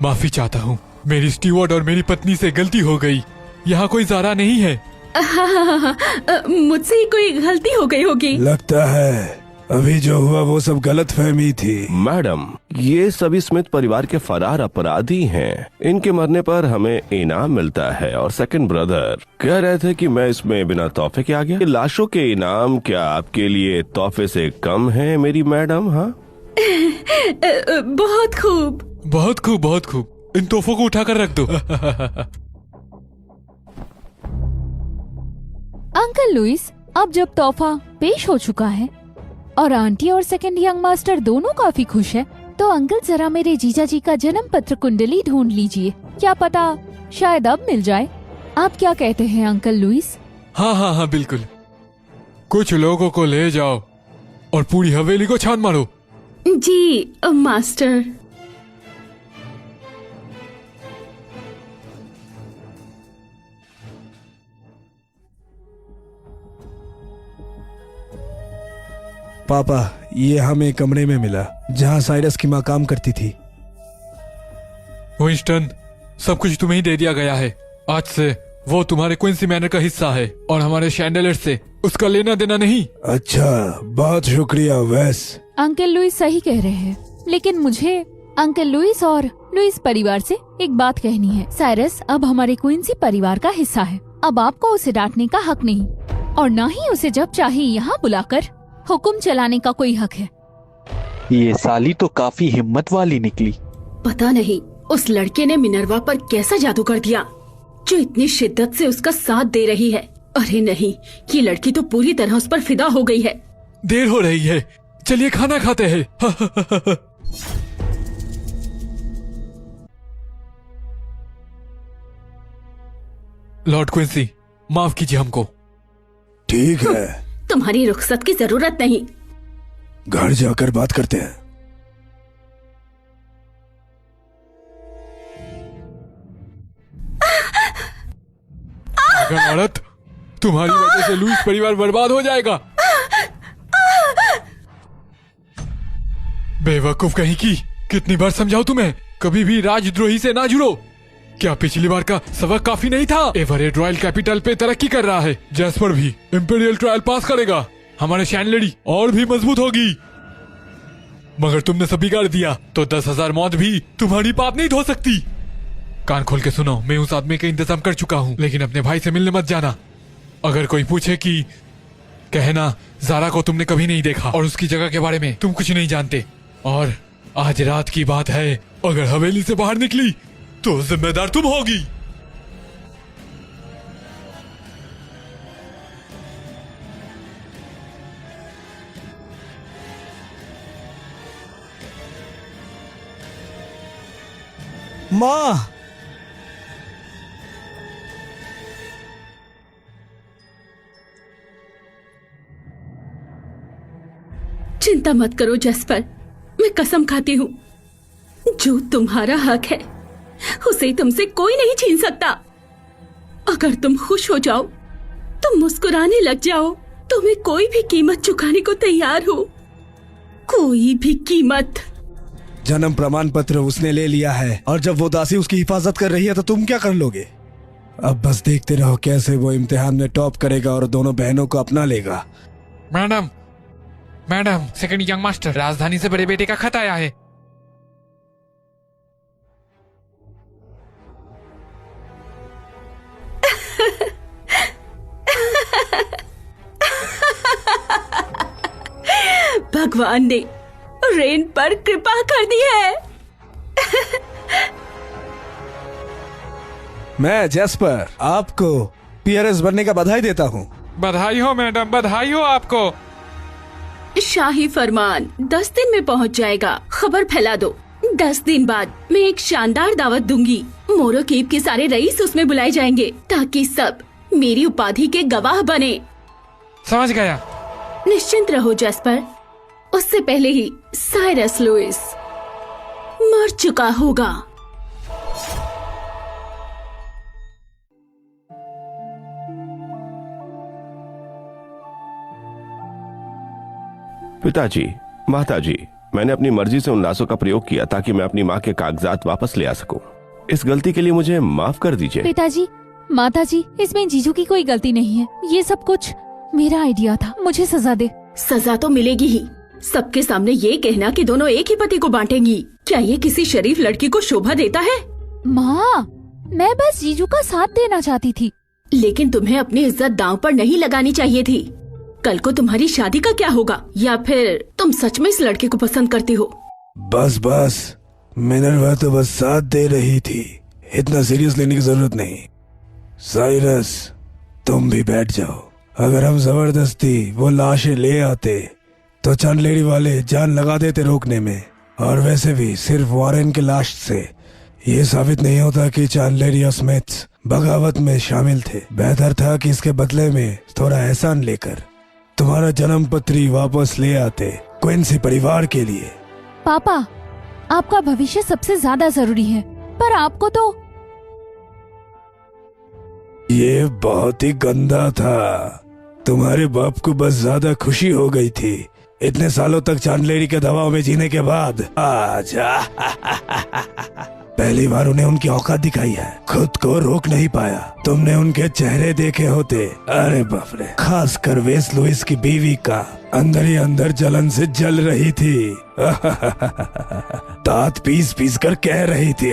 माफी चाहता हूँ। मेरी स्टीवर्ड और मेरी पत्नी से गलती हो गई। यहाँ कोई ज़ारा नहीं है। मुझसे ही कोई गलती हो गई होगी। लगता है अभी जो हुआ वो सब गलत फहमी थी। मैडम, ये सभी स्मिथ परिवार के फरार अपराधी हैं। इनके मरने पर हमें इनाम मिलता है और सेकंड ब्रदर कह रहे थे कि मैं इसमें बिना तोहफे के आ गया। लाशों के इनाम क्या आपके लिए तोहफे से कम है मेरी मैडम? हाँ बहुत खूब, बहुत खूब, बहुत खूब। इन तोहफों को उठाकर रख दो। अंकल लुइस, अब जब तोहफा पेश हो चुका है और आंटी और सेकंड यंग मास्टर दोनों काफी खुश है, तो अंकल जरा मेरे जीजा जी का जन्म पत्र कुंडली ढूंढ लीजिए। क्या पता शायद अब मिल जाए। आप क्या कहते हैं अंकल लुइस? हाँ हाँ हाँ, बिल्कुल। कुछ लोगों को ले जाओ और पूरी हवेली को छान मारो। जी मास्टर। पापा, ये हमें कमरे में मिला जहाँ साइरस की माँ काम करती थी। विंस्टन, सब कुछ तुम्हें ही दे दिया गया है। आज से वो तुम्हारे क्विंसी मैनर का हिस्सा है और हमारे शैंडलर से उसका लेना देना नहीं। अच्छा, बहुत शुक्रिया वेस। अंकल लुइस सही कह रहे हैं, लेकिन मुझे अंकल लुइस और लुइस परिवार से एक बात कहनी है। साइरस अब हमारे क्विंसी परिवार का हिस्सा है। अब आपको उसे डांटने का हक नहीं और न ही उसे जब चाहे यहाँ बुलाकर हुक्म चलाने का कोई हक है। ये साली तो काफी हिम्मत वाली निकली। पता नहीं उस लड़के ने मिनर्वा पर कैसा जादू कर दिया जो इतनी शिद्दत से उसका साथ दे रही है। अरे नहीं, ये लड़की तो पूरी तरह उस पर फिदा हो गई है। देर हो रही है, चलिए खाना खाते हैं। लॉर्ड क्विंसी, माफ कीजिए हमको। ठीक है, तुम्हारी रुखसत की जरूरत नहीं। घर जाकर बात करते हैं। अगर औरत, तुम्हारी वजह से लुइस परिवार बर्बाद हो जाएगा। बेवकूफ कहीं की, कितनी बार समझाऊं तुम्हें, कभी भी राजद्रोही से ना जुड़ो। क्या पिछली बार का सबक काफी नहीं था? एवरेट रॉयल कैपिटल पे तरक्की कर रहा है। जैस्पर भी इंपीरियल ट्रायल पास करेगा। हमारे शैंडलरी और भी मजबूत होगी। मगर तुमने सब बिगाड़ दिया तो 10,000 मौत भी तुम्हारी पाप नहीं धो सकती। कान खोल के सुनो, मैं उस आदमी का इंतजाम कर चुका हूँ, लेकिन अपने भाई से मिलने मत जाना। अगर कोई पूछे कि कहना ज़ारा को तुमने कभी नहीं देखा और उसकी जगह के बारे में तुम कुछ नहीं जानते। और आज रात की बात है, अगर हवेली से बाहर निकली तो जिम्मेदार तुम होगी। माँ, चिंता मत करो जैस्पर, मैं कसम खाती हूँ, जो तुम्हारा हक है उसे तुमसे कोई नहीं छीन सकता। अगर तुम खुश हो जाओ, तुम मुस्कुराने लग जाओ, तो मैं कोई भी कीमत चुकाने को तैयार हूँ, कोई भी कीमत। जन्म प्रमाण पत्र उसने ले लिया है और जब वो दासी उसकी हिफाजत कर रही है तो तुम क्या कर लोगे? अब बस देखते रहो कैसे वो इम्तिहान में टॉप करेगा और दोनों बहनों को अपना लेगा। Madam, madam, second young master, राजधानी से बड़े बेटे का खत आया है। भगवान ने रेन पर कृपा कर दी है। मैं जैस्पर आपको पीआरएस बनने का बधाई देता हूँ। बधाई हो मैडम, बधाई हो आपको। शाही फरमान 10 दिन में पहुंच जाएगा। खबर फैला दो, 10 दिन बाद मैं एक शानदार दावत दूंगी। मोरोकीब के सारे रईस उसमें बुलाए जाएंगे ताकि सब मेरी उपाधि के गवाह बने। समझ गया। निश्चिंत रहो जैस्पर, उससे पहले ही साइरस लुइस मर चुका होगा। पिताजी, माताजी, मैंने अपनी मर्जी से उन लाशों का प्रयोग किया ताकि मैं अपनी माँ के कागजात वापस ले आ सकूं। इस गलती के लिए मुझे माफ कर दीजिए। पिताजी, माताजी, इसमें जीजू की कोई गलती नहीं है। ये सब कुछ मेरा आइडिया था। मुझे सजा दे। सजा तो मिलेगी ही। सबके सामने ये कहना कि दोनों एक ही पति को बांटेंगी, क्या ये किसी शरीफ लड़की को शोभा देता है? माँ, मैं बस जीजू का साथ देना चाहती थी। लेकिन तुम्हें अपनी इज्जत दांव पर नहीं लगानी चाहिए थी। कल को तुम्हारी शादी का क्या होगा? या फिर तुम सच में इस लड़के को पसंद करती हो? बस बस, मिनर्वा तो बस साथ दे रही थी, इतना सीरियस लेने की जरूरत नहीं। साइरस, तुम भी बैठ जाओ। अगर हम जबरदस्ती वो लाशें ले आते तो चांदलेरी वाले जान लगा देते रोकने में। और वैसे भी सिर्फ वॉरेन के लाश से ये साबित नहीं होता कि चांदलेरी और स्मिथ बगावत में शामिल थे। बेहतर था कि इसके बदले में थोड़ा एहसान लेकर तुम्हारा जन्म पत्री वापस ले आते क्विंसी परिवार के लिए। पापा, आपका भविष्य सबसे ज्यादा जरूरी है, पर आपको तो ये बहुत ही गंदा था। तुम्हारे बाप को बस ज्यादा खुशी हो गई थी इतने सालों तक चांदलेरी के दबाव में जीने के बाद। आज पहली बार उन्हें उनकी औकात दिखाई है, खुद को रोक नहीं पाया। तुमने उनके चेहरे देखे होते, अरे बाप रे, खासकर वेस लुइस की बीवी का अंदर ही अंदर जलन से जल रही थी। दांत पीस पीस कर कह रही थी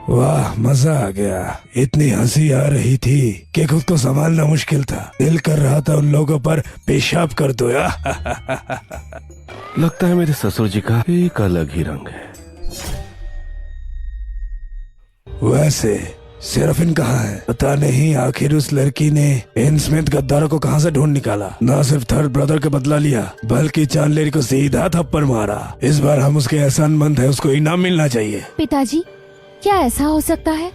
वाह, मजा आ गया। इतनी हंसी आ रही थी कि खुद को संभालना मुश्किल था। दिल कर रहा था उन लोगों पर पेशाब कर दो। लगता है मेरे ससुर जी का एक अलग ही रंग है। वैसे सेराफिन कहाँ है? पता नहीं आखिर उस लड़की ने इन स्मिथ गद्दारों को कहाँ से ढूंढ निकाला। न सिर्फ थर्ड ब्रदर का बदला लिया बल्कि चांदलेरी को सीधा थप्पड़ मारा। इस बार हम उसके एहसानमंद है, उसको इनाम मिलना चाहिए। पिताजी, क्या ऐसा हो सकता है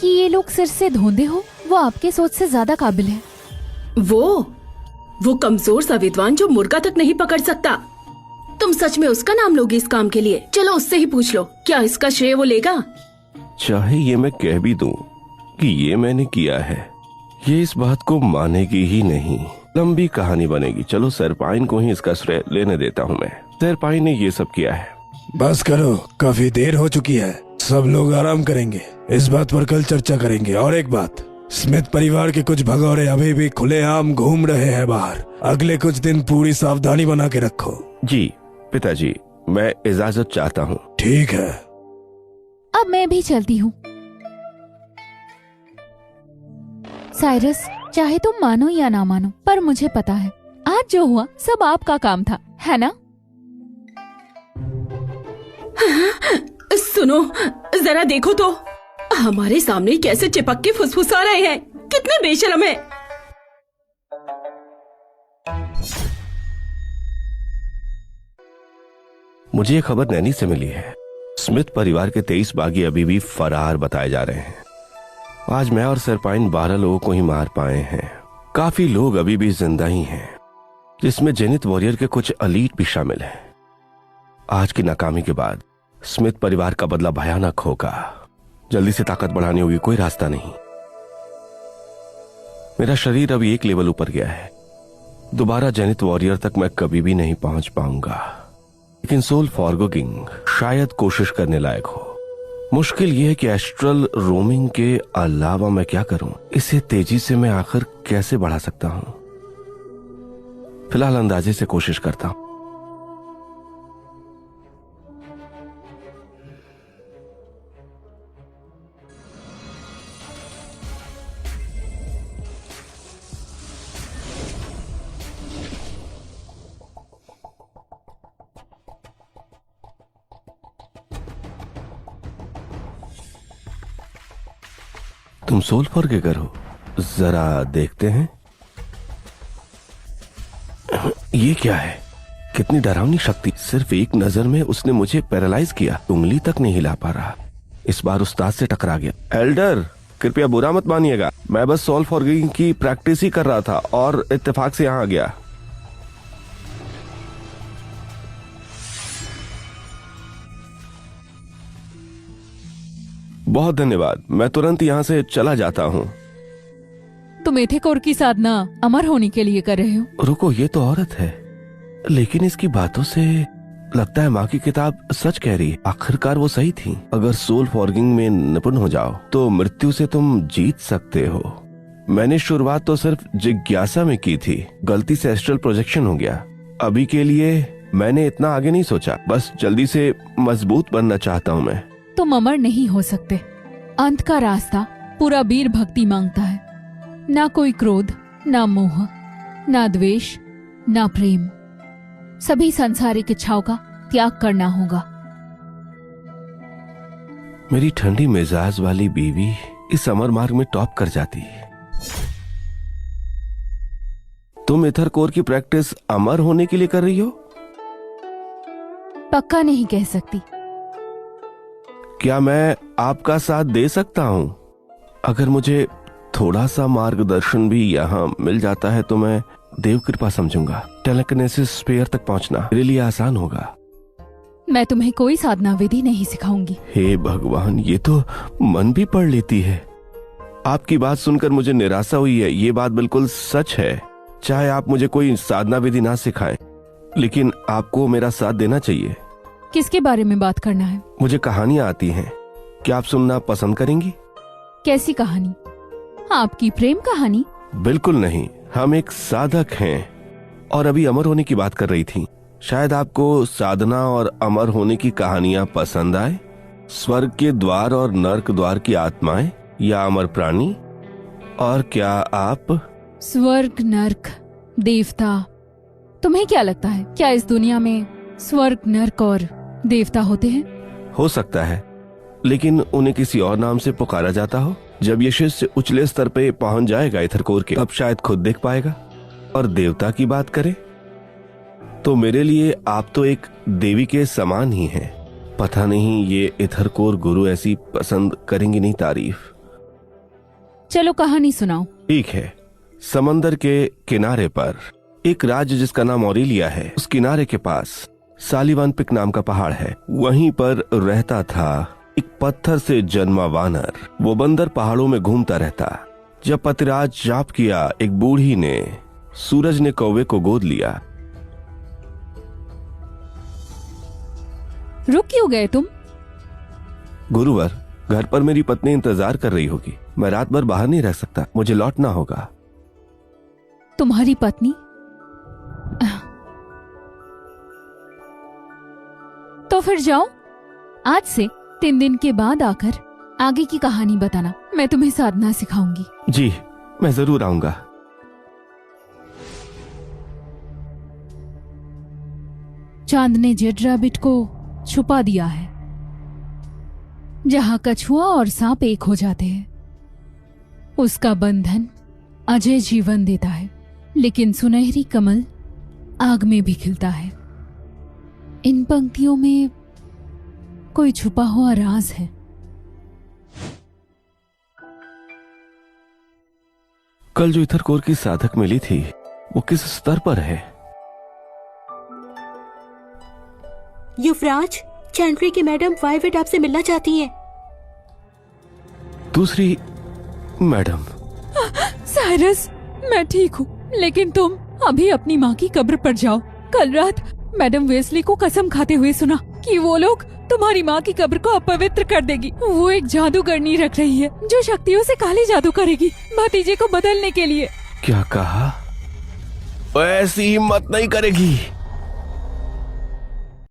कि ये लोग सिर से धोंधे हो? वो आपके सोच से ज्यादा काबिल है। वो कमजोर सा विद्वान जो मुर्गा तक नहीं पकड़ सकता। तुम सच में उसका नाम लोगे इस काम के लिए? चलो उससे ही पूछ लो, क्या इसका श्रेय वो लेगा? चाहे ये मैं कह भी दूं कि ये मैंने किया है, ये इस बात को मानेगी ही नहीं। लंबी कहानी बनेगी। चलो सरपाइन को ही इसका श्रेय लेने देता हूँ मैं। सरपाइन ने ये सब किया है। बस करो, काफी देर हो चुकी है। सब लोग आराम करेंगे, इस बात पर कल चर्चा करेंगे। और एक बात, स्मिथ परिवार के कुछ भगौरे अभी भी खुलेआम घूम रहे हैं बाहर। अगले कुछ दिन पूरी सावधानी बना के रखो। जी पिताजी, मैं इजाजत चाहता हूँ। ठीक है। अब मैं भी चलती हूँ। साइरस, चाहे तुम मानो या ना मानो, पर मुझे पता है आज जो हुआ सब आपका काम था, है ना? सुनो, जरा देखो तो, हमारे सामने कैसे चिपक के फुसफुसा रहे हैं। कितने बेशरम है। मुझे ये खबर नैनी से मिली है। स्मिथ परिवार के 23 बागी अभी भी फरार बताए जा रहे हैं। आज मैं और सरपाइन 12 लोगों को ही मार पाए हैं। काफी लोग अभी भी जिंदा ही हैं, जिसमें जेनिथ वॉरियर के कुछ एलीट भी शामिल हैं। आज की नाकामी के बाद स्मिथ परिवार का बदला भयानक होगा। जल्दी से ताकत बढ़ाने होगी, कोई रास्ता नहीं। मेरा शरीर अभी एक लेवल ऊपर गया है। दोबारा जेनिथ वॉरियर तक मैं कभी भी नहीं पहुंच पाऊंगा। लेकिन सोल फॉरगोगिंग शायद कोशिश करने लायक हो। मुश्किल यह है कि एस्ट्रल रोमिंग के अलावा मैं क्या करूं? इसे तेजी से मैं आखिर कैसे बढ़ा सकता हूं? फिलहाल अंदाजे से कोशिश करता हूं। तुम सोल फॉरगेगर हो? जरा देखते हैं। ये क्या है? कितनी डरावनी शक्ति। सिर्फ एक नजर में उसने मुझे पैरालाइज किया। उंगली तक नहीं हिला पा रहा। इस बार उस्ताद से टकरा गया। एल्डर, कृपया बुरा मत मानिएगा, मैं बस सोल फॉरगेगिंग की प्रैक्टिस ही कर रहा था और इत्तेफाक से यहाँ आ गया। बहुत धन्यवाद, मैं तुरंत यहाँ से चला जाता हूँ। तुम एथेकोर की साधना अमर होने के लिए कर रहे हो। रुको, ये तो औरत है। लेकिन इसकी बातों से लगता है माँ की किताब सच कह रही है। आखिरकार वो सही थी। अगर सोल फॉर्गिंग में निपुण हो जाओ तो मृत्यु से तुम जीत सकते हो। मैंने शुरुआत तो सिर्फ जिज्ञासा में की थी, गलती से एस्ट्रल प्रोजेक्शन हो गया। अभी के लिए मैंने इतना आगे नहीं सोचा, बस जल्दी से मजबूत बनना चाहता हूँ मैं। तुम अमर नहीं हो सकते। अंत का रास्ता पूरा वीर भक्ति मांगता है। ना कोई क्रोध, ना मोह, ना द्वेष, ना प्रेम। सभी सांसारिक इच्छाओं का त्याग करना होगा। मेरी ठंडी मिजाज वाली बीवी इस अमर मार्ग में टॉप कर जाती है। तुम इथर कोर की प्रैक्टिस अमर होने के लिए कर रही हो? पक्का नहीं कह सकती। क्या मैं आपका साथ दे सकता हूँ? अगर मुझे थोड़ा सा मार्गदर्शन भी यहाँ मिल जाता है तो मैं देव कृपा समझूंगा। टेलेकिनेसिस स्फीयर तक पहुँचना मेरे लिए आसान होगा। मैं तुम्हें कोई साधना विधि नहीं सिखाऊंगी। हे भगवान, ये तो मन भी पढ़ लेती है। आपकी बात सुनकर मुझे निराशा हुई है। ये बात बिल्कुल सच है। चाहे आप मुझे कोई साधना विधि ना सिखाएं, लेकिन आपको मेरा साथ देना चाहिए। किसके बारे में बात करना है? मुझे कहानियां आती हैं। क्या आप सुनना पसंद करेंगी? कैसी कहानी? आपकी प्रेम कहानी? बिल्कुल नहीं, हम एक साधक हैं और अभी अमर होने की बात कर रही थी। शायद आपको साधना और अमर होने की कहानियां पसंद आए। स्वर्ग के द्वार और नर्क द्वार की आत्माएं या अमर प्राणी। और क्या आप स्वर्ग, नर्क, देवता, तुम्हें क्या लगता है क्या इस दुनिया में स्वर्ग, नर्क और देवता होते हैं? हो सकता है, लेकिन उन्हें किसी और नाम से पुकारा जाता हो। जब ये शिष्य उछले स्तर पे पहुंच जाएगा इथर कोर के, तब शायद खुद देख पाएगा। और देवता की बात करें तो मेरे लिए आप तो एक देवी के समान ही हैं। पता नहीं ये इथर कोर गुरु ऐसी पसंद करेंगी नहीं तारीफ। चलो कहानी सुनाओ। ठीक है। समंदर के किनारे पर एक राज्य जिसका नाम ऑरेलिया है, उस किनारे के पास सालिवान पिक नाम का पहाड़ है। वहीं पर रहता था एक पत्थर से जन्मा वानर। वो बंदर पहाड़ों में घूमता रहता। जब पतिराज जाप किया, एक बूढ़ी ने, सूरज ने कौवे को गोद लिया। रुक क्यों गए तुम? गुरुवर, घर पर मेरी पत्नी इंतजार कर रही होगी। मैं रात भर बाहर नहीं रह सकता, मुझे लौटना होगा। तुम्हारी पत्नी? तो फिर जाओ। आज से 3 दिन के बाद आकर आगे की कहानी बताना। मैं तुम्हें साधना सिखाऊंगी। जी, मैं जरूर आऊंगा। चांद ने जेड रैबिट को छुपा दिया है। जहां कछुआ और सांप एक हो जाते हैं, उसका बंधन अजय जीवन देता है, लेकिन सुनहरी कमल आग में भी खिलता है। इन पंक्तियों में कोई छुपा हुआ राज है। कल जो इथर कोर की साधक मिली थी, वो किस स्तर पर है? युवराज, चैंट्री की मैडम वाइवेट आपसे मिलना चाहती हैं। दूसरी मैडम? साइरस, मैं ठीक हूँ, लेकिन तुम अभी अपनी माँ की कब्र पर जाओ। कल रात मैडम वेस्ली को कसम खाते हुए सुना कि वो लोग तुम्हारी माँ की कब्र को अपवित्र कर देगी। वो एक जादूगरनी रख रही है जो शक्तियों से काली जादू करेगी भतीजे को बदलने के लिए। क्या कहा? ऐसी हिम्मत नहीं करेगी।